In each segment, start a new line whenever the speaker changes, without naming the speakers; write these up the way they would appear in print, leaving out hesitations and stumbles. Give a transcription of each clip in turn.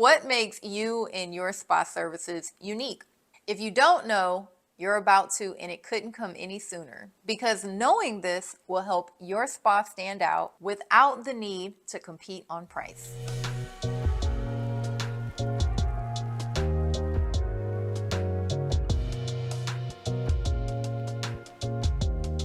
What makes you and your spa services unique? If you don't know, you're about to, and it couldn't come any sooner, because knowing this will help your spa stand out without the need to compete on price.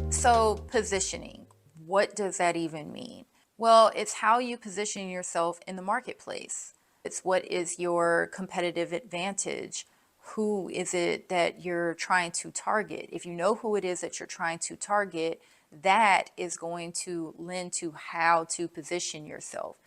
So, positioning, what does that even mean? Well, it's how you position yourself in the marketplace. It's what is your competitive advantage? Who is it that you're trying to target? If you know who it is that you're trying to target, that is going to lend to how to position yourself.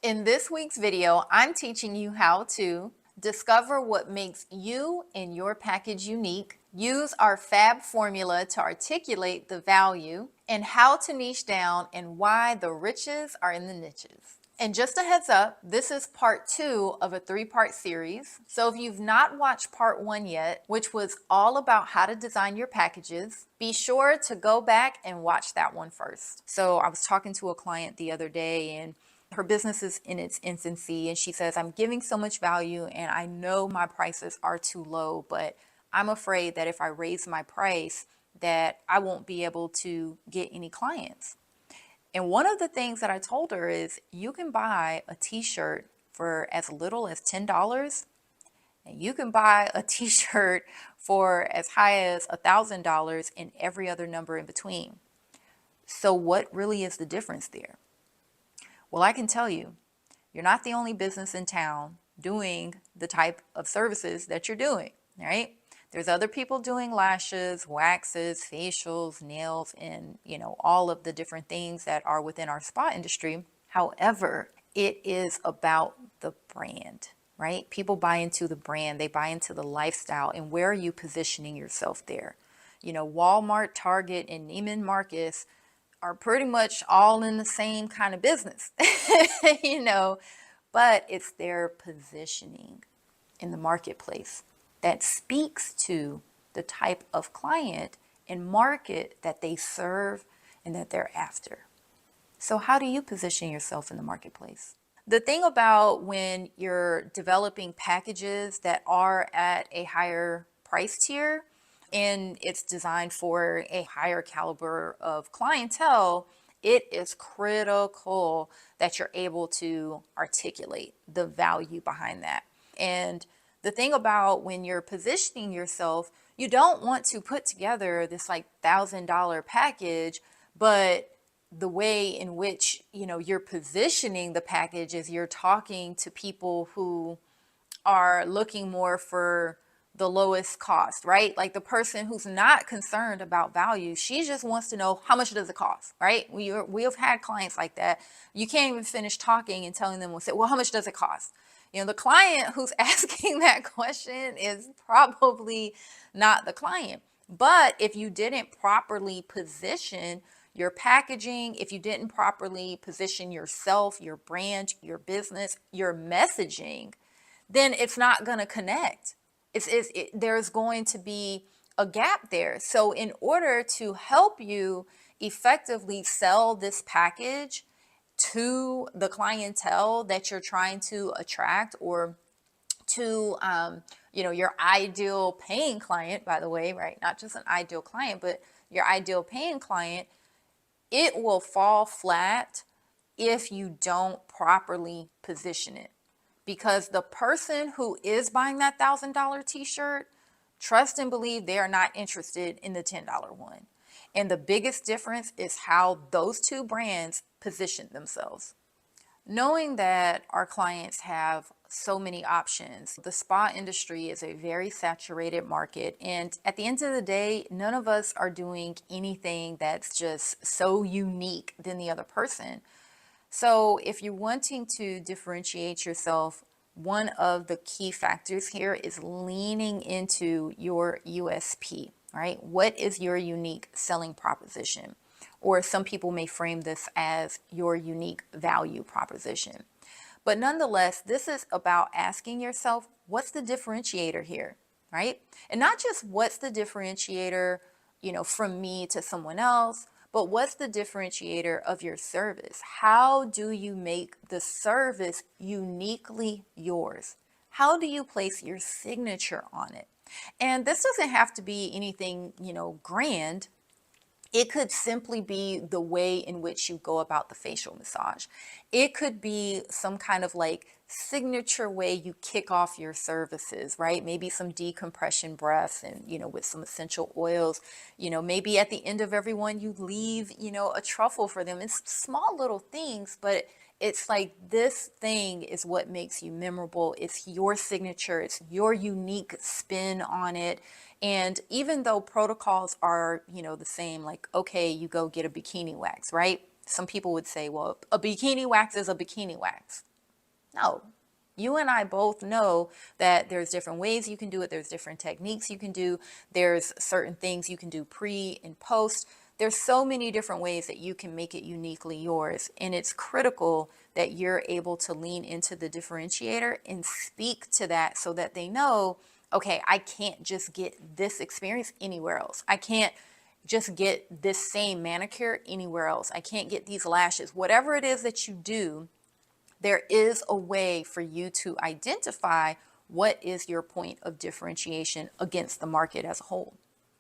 In this week's video, I'm teaching you how to discover what makes you and your package unique, use our FAB formula to articulate the value, and how to niche down and why the riches are in the niches. And just a heads up, this is part 2 of a 3-part series. So if you've not watched part 1 yet, which was all about how to design your packages, be sure to go back and watch that one first. So I was talking to a client the other day, and her business is in its infancy, and she says, I'm giving so much value and I know my prices are too low, but I'm afraid that if I raise my price that I won't be able to get any clients. And one of the things that I told her is you can buy a t-shirt for as little as $10, and you can buy a t-shirt for as high as $1,000 and every other number in between. So what really is the difference there? Well, I can tell you, you're not the only business in town doing the type of services that you're doing, right? There's other people doing lashes, waxes, facials, nails, and all of the different things that are within our spa industry. However, it is about the brand, right? People buy into the brand, they buy into the lifestyle, and where are you positioning yourself there? Walmart, Target, and Neiman Marcus are pretty much all in the same kind of business, but it's their positioning in the marketplace that speaks to the type of client and market that they serve and that they're after. So how do you position yourself in the marketplace? The thing about when you're developing packages that are at a higher price tier and it's designed for a higher caliber of clientele, it is critical that you're able to articulate the value behind that. And the thing about when you're positioning yourself, you don't want to put together this like $1,000 package, but the way in which you're positioning the package is you're talking to people who are looking more for the lowest cost, right? Like the person who's not concerned about value, she just wants to know how much does it cost, right? We have had clients like that. You can't even finish talking and telling them, well, how much does it cost? The client who's asking that question is probably not the client. But if you didn't properly position your packaging, if you didn't properly position yourself, your brand, your business, your messaging, then it's not going to connect. There's going to be a gap there. So in order to help you effectively sell this package to the clientele that you're trying to attract, or to your ideal paying client, by the way, right? Not just an ideal client, but your ideal paying client, it will fall flat if you don't properly position it. Because the person who is buying that $1,000 t-shirt, trust and believe they are not interested in the $10 one. And the biggest difference is how those two brands position themselves. Knowing that our clients have so many options, the spa industry is a very saturated market. And at the end of the day, none of us are doing anything that's just so unique than the other person. So if you're wanting to differentiate yourself, one of the key factors here is leaning into your USP, right? What is your unique selling proposition? Or some people may frame this as your unique value proposition. But nonetheless, this is about asking yourself, what's the differentiator here, right? And not just what's the differentiator, from me to someone else, but what's the differentiator of your service? How do you make the service uniquely yours? How do you place your signature on it? And this doesn't have to be anything, grand. It could simply be the way in which you go about the facial massage. It could be some kind of like signature way you kick off your services, right? Maybe some decompression breaths and, with some essential oils. Maybe at the end of every one, you leave, a truffle for them. It's small little things, but it's like this thing is what makes you memorable. It's your signature, it's your unique spin on it. And even though protocols are, the same, like, okay, you go get a bikini wax, right? Some people would say, well, a bikini wax is a bikini wax. No, you and I both know that there's different ways you can do it. There's different techniques you can do. There's certain things you can do pre and post. There's so many different ways that you can make it uniquely yours. And it's critical that you're able to lean into the differentiator and speak to that so that they know, okay, I can't just get this experience anywhere else. I can't just get this same manicure anywhere else. I can't get these lashes. Whatever it is that you do, there is a way for you to identify what is your point of differentiation against the market as a whole.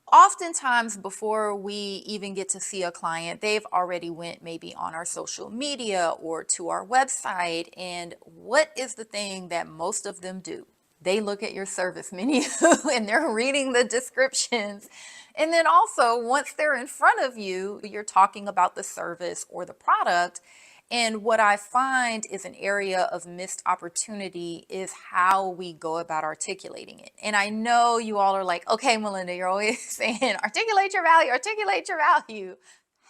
Oftentimes before we even get to see a client, they've already went maybe on our social media or to our website. And what is the thing that most of them do? They look at your service menu and they're reading the descriptions. And then also, once they're in front of you, you're talking about the service or the product. And what I find is an area of missed opportunity is how we go about articulating it. And I know you all are like, okay, Melinda, you're always saying articulate your value, articulate your value.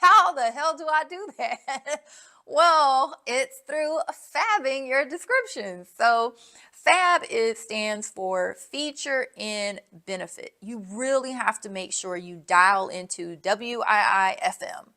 How the hell do I do that? Well, it's through fabbing your descriptions. So FAB stands for feature and benefit. You really have to make sure you dial into WIIFM.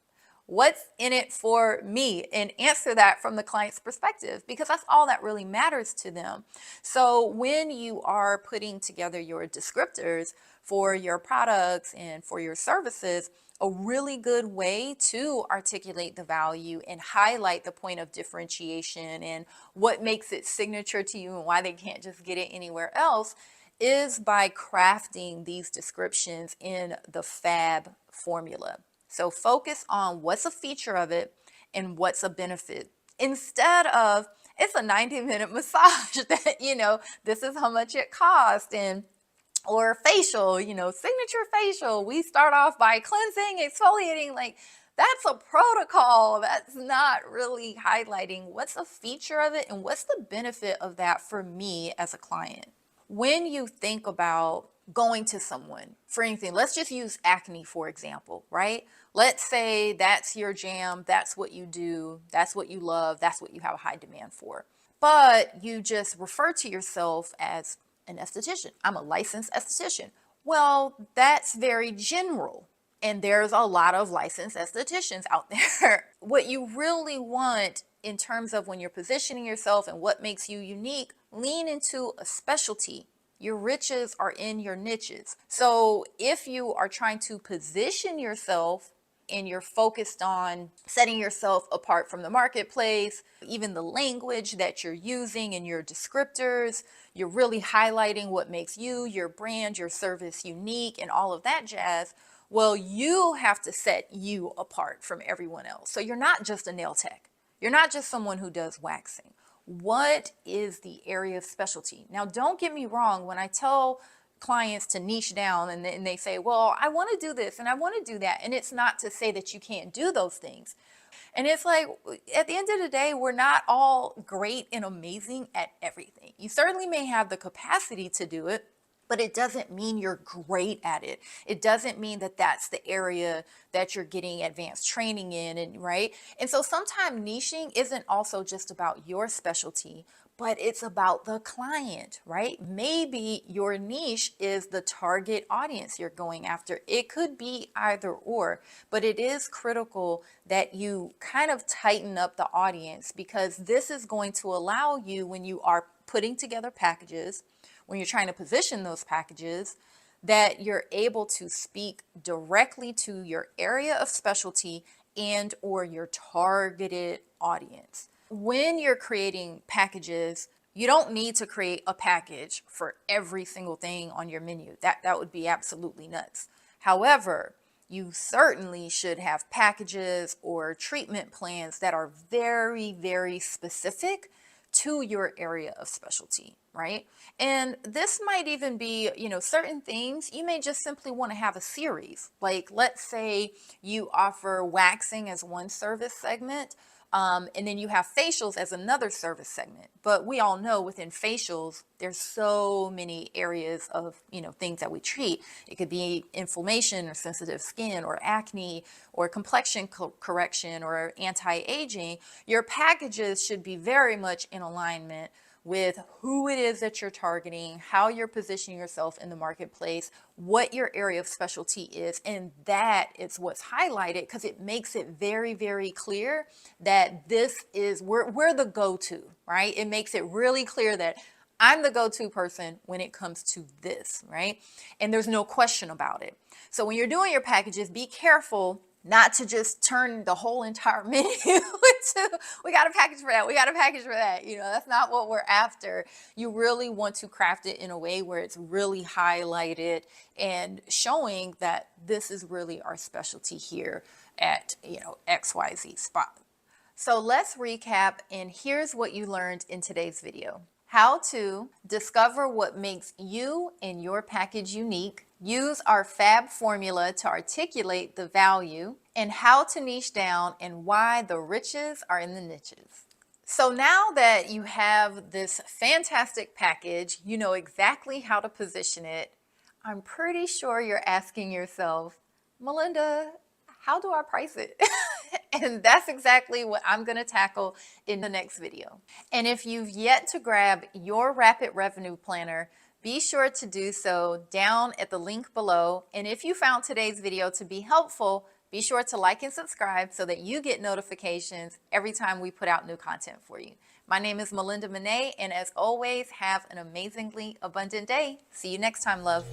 What's in it for me? And answer that from the client's perspective, because that's all that really matters to them. So when you are putting together your descriptors for your products and for your services, a really good way to articulate the value and highlight the point of differentiation and what makes it signature to you and why they can't just get it anywhere else is by crafting these descriptions in the FAB formula. So focus on what's a feature of it and what's a benefit, instead of it's a 90-minute massage that, this is how much it costs, and or facial, signature facial. We start off by cleansing, exfoliating. Like, that's a protocol. That's not really highlighting what's a feature of it and what's the benefit of that for me as a client. When you think about going to someone for anything, let's just use acne, for example, right? Let's say that's your jam, that's what you do, that's what you love, that's what you have a high demand for. But you just refer to yourself as an esthetician. I'm a licensed esthetician. Well, that's very general. And there's a lot of licensed estheticians out there. What you really want in terms of when you're positioning yourself and what makes you unique, lean into a specialty. Your riches are in your niches. So if you are trying to position yourself and you're focused on setting yourself apart from the marketplace, even the language that you're using and your descriptors, you're really highlighting what makes you, your brand, your service unique and all of that jazz. Well, you have to set you apart from everyone else. So you're not just a nail tech. You're not just someone who does waxing. What is the area of specialty? Now, don't get me wrong. When I tell clients to niche down and they say, well, I want to do this and I want to do that. And it's not to say that you can't do those things. And it's like, at the end of the day, we're not all great and amazing at everything. You certainly may have the capacity to do it, but it doesn't mean you're great at it. It doesn't mean that that's the area that you're getting advanced training in, and right? And so sometimes niching isn't also just about your specialty, but it's about the client, right? Maybe your niche is the target audience you're going after. It could be either or, but it is critical that you kind of tighten up the audience, because this is going to allow you, when you are putting together packages, when you're trying to position those packages, that you're able to speak directly to your area of specialty and or your targeted audience. When you're creating packages, You don't need to create a package for every single thing on your menu. That would be absolutely nuts. However, you certainly should have packages or treatment plans that are very, very specific to your area of specialty, right? And this might even be, certain things you may just simply want to have a series. Like, let's say you offer waxing as one service segment, and then you have facials as another service segment. But we all know within facials, there's so many areas of, things that we treat. It could be inflammation or sensitive skin or acne or complexion correction or anti-aging. Your packages should be very much in alignment with who it is that you're targeting, how you're positioning yourself in the marketplace, what your area of specialty is. And that is what's highlighted because it makes it very, very clear that this is, we're the go-to, right? It makes it really clear that I'm the go-to person when it comes to this, right? And there's no question about it. So when you're doing your packages, be careful not to just turn the whole entire menu into, we got a package for that, we got a package for that. That's not what we're after. You really want to craft it in a way where it's really highlighted and showing that this is really our specialty here at, XYZ spot. So let's recap, and here's what you learned in today's video. How to discover what makes you and your package unique, use our FAB formula to articulate the value, and how to niche down and why the riches are in the niches. So now that you have this fantastic package, you know exactly how to position it, I'm pretty sure you're asking yourself, Melinda, how do I price it? And that's exactly what I'm going to tackle in the next video. And if you've yet to grab your Rapid Revenue Planner, be sure to do so down at the link below. And if you found today's video to be helpful, be sure to like and subscribe so that you get notifications every time we put out new content for you. My name is Melinda Monet, and as always, have an amazingly abundant day. See you next time, love.